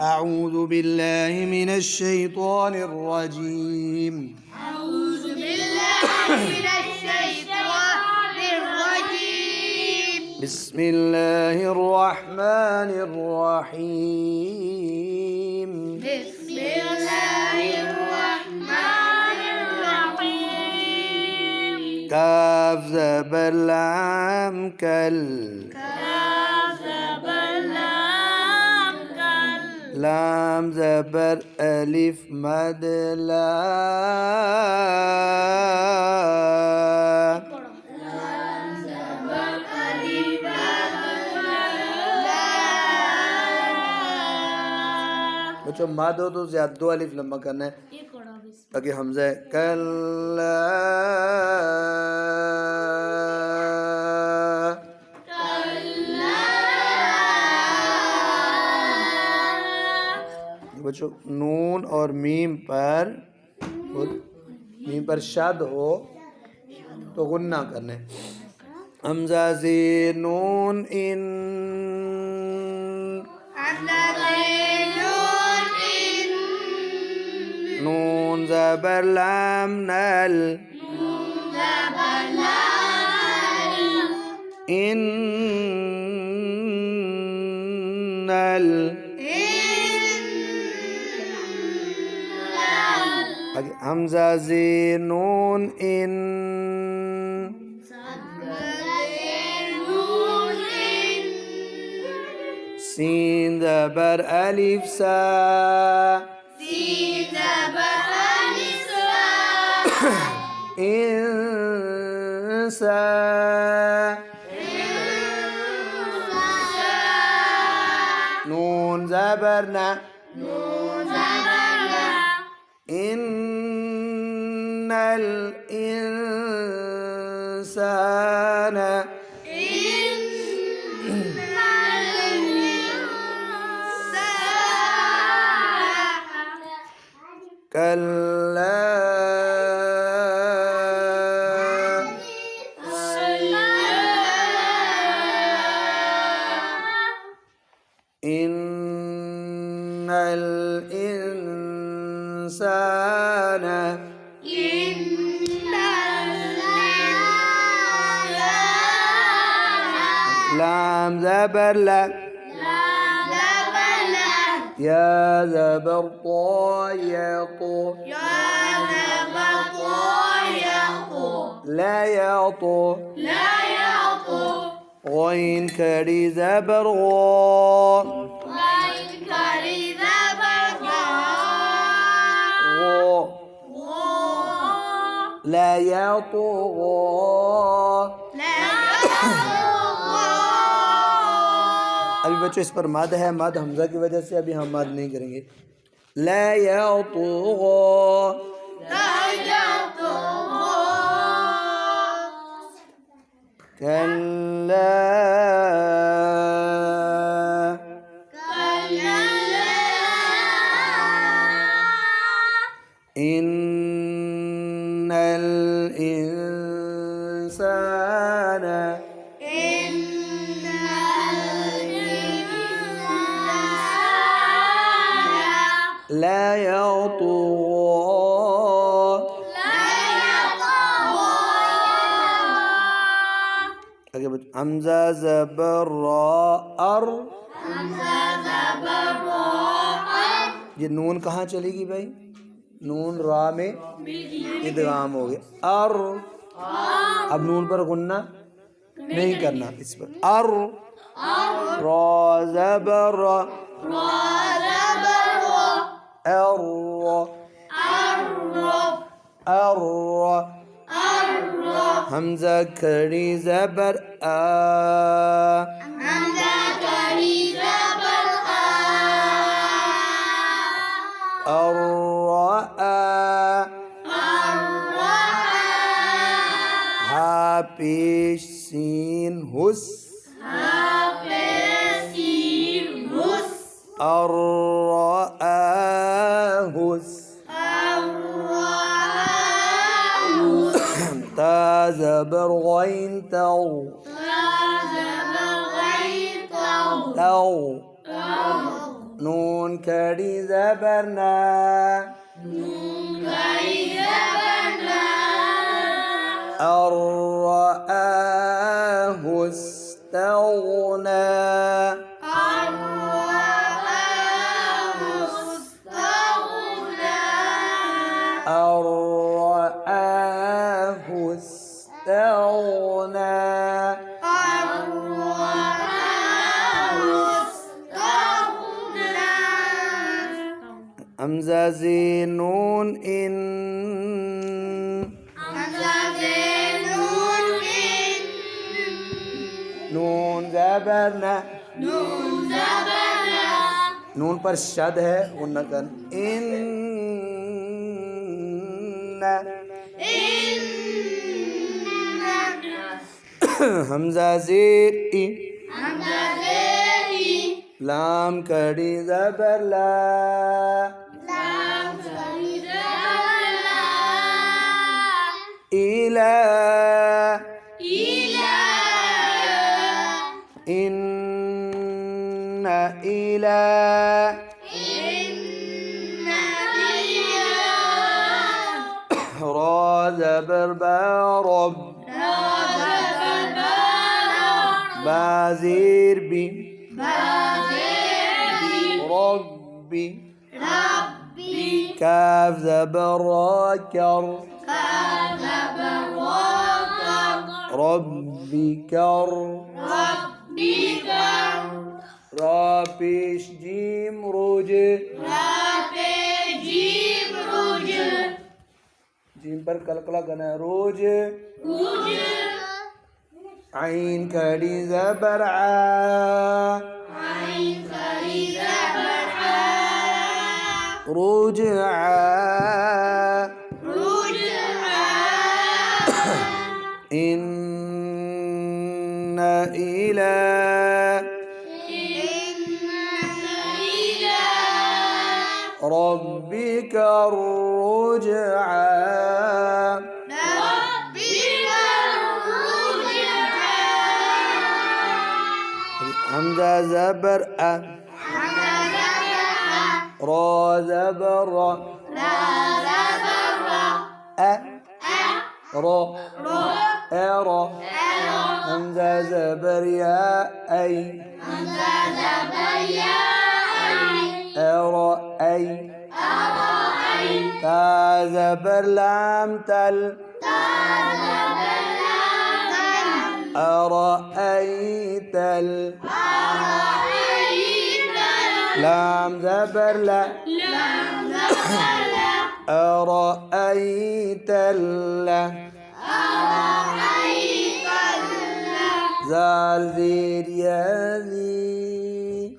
أعوذ بالله من الشيطان الرجيم أعوذ بالله من الشيطان الرجيم بسم الله الرحمن الرحيم بسم الله الرحمن الرحيم كاف زبر لام كل كذب اللام كل لام زبر ألف مد لا बच्चों मद हो तो ज्यादा दो अलिफ लंबा करना है ताकि हमजा है कल्ला बच्चों नून और मीम पर शद हो तो गुन्ना करना है हमजा से नून इन नून ज़बर लाम नल इन नल हमजा जी नून इन सीन ज़बर अलिफ सा इंसा नून ज़बर ना इन्नल इंसान कल्ला इन्नल इंसान लाम ज़बर ला या ज़बर तो या तो لا يعطو غين كري زبر غو لا يعطو अभी बच्चों इस पर मद है मद हमजा की वजह से अभी हम मद नहीं करेंगे ला यअतु كلا إن الإنسان لا يطغى हमजा ज़बर रा अर ये नून कहाँ चलेगी भाई नून रा में इदगाम हो गया अर अब नून पर गुन्ना नहीं करना इस पर अर रा ज़बर रा अर हमजा खड़ी ज़बर आ हा पेश सीन हुस हुस ता ज़बर गैन तौ नून نون کڑی زبر نا الرآه استغنى الرآه استغنى همزة زين نون إن نون زبرنا نون پر شد ہے غنہ کر ان حمزہ زیر ای لام کڑی زبر لا إلى إن إلى را زبر با رب با زیر بی ربي كاف زبر را كر ربي كر را پیش جیم روج جیم پر کلکلا کرنا ہے روج عین کھڑی زبر ع رجع إن إلى ربك الرجعى حمزة زبر أ را زبر را أ را را حمزة زبر يا أي را أي تا زبر لام تل أرأيت لام زبر لا أرأيت زال زير يا ذي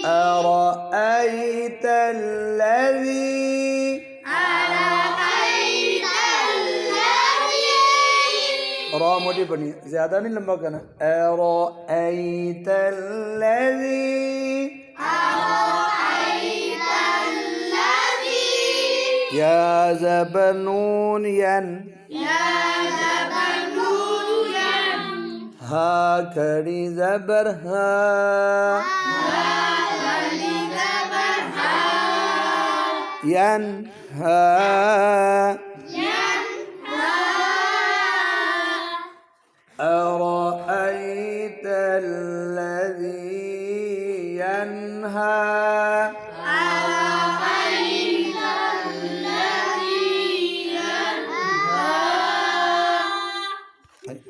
أرأيت الذي را موٹی پڑھنی زیادہ نہیں لمبا کرنا أرأيت الذي يا زبر نون ين ها کھڑی زبر ها ين ها أرأيت الذي ينهى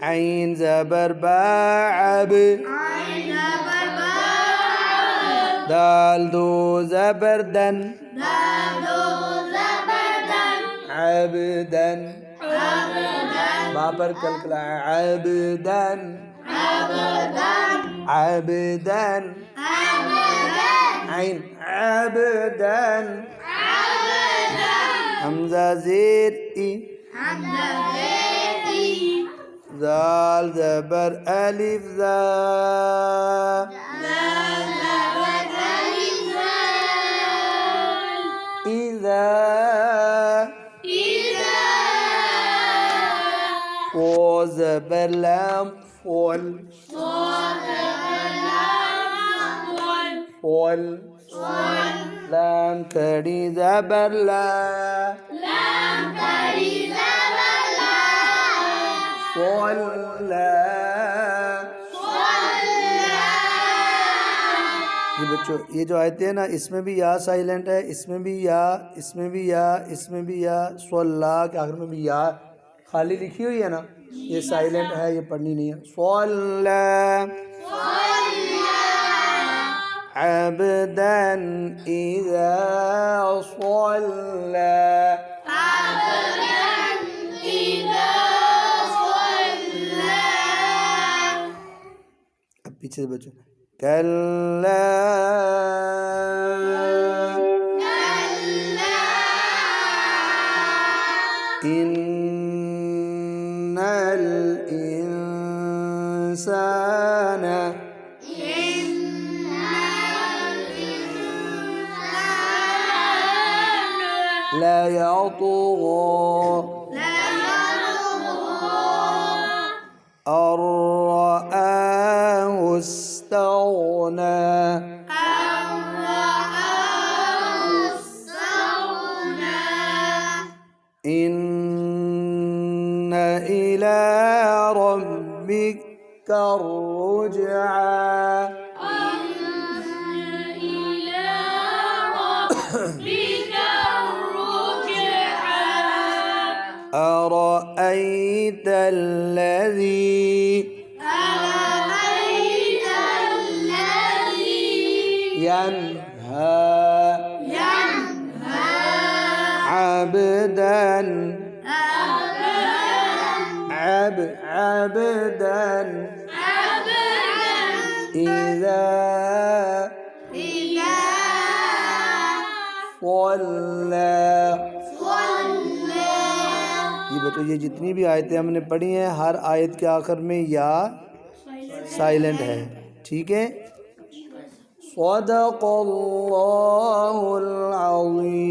عين زبر باعب دال دو زبر دن عبدا بابر کلکلا عبدا عين عبدا حمزة زير إي زال زبر ألف ذا إذا و زبر لام فول सोल लाम कड़ी ज़बर ला सोल ला। ये बच्चों ये जो आयतें हैं ना इसमें भी या साइलेंट है, इसमें भी या, इसमें भी या, इसमें भी या। सोल्ला के आखिर में भी या खाली लिखी हुई है ना, ये साइलेंट है, ये पढ़नी नहीं है। सोल्ला अब्दन इज़ा सोल्ला। अब पीछे से बच्चों कल्ला इन्नल इंसान ला यतग़ा अर रआहु इस्तग़ना। इन्न इला रब्बिका रुजआ। أرأيت الذي ينهى عبدا عبدا إذا صلى। ये बच्चों ये जितनी भी आयतें हमने पढ़ी हैं हर आयत के आखिर में या साइलेंट है, ठीक है। सदक़ल्लाहुल अज़ीम।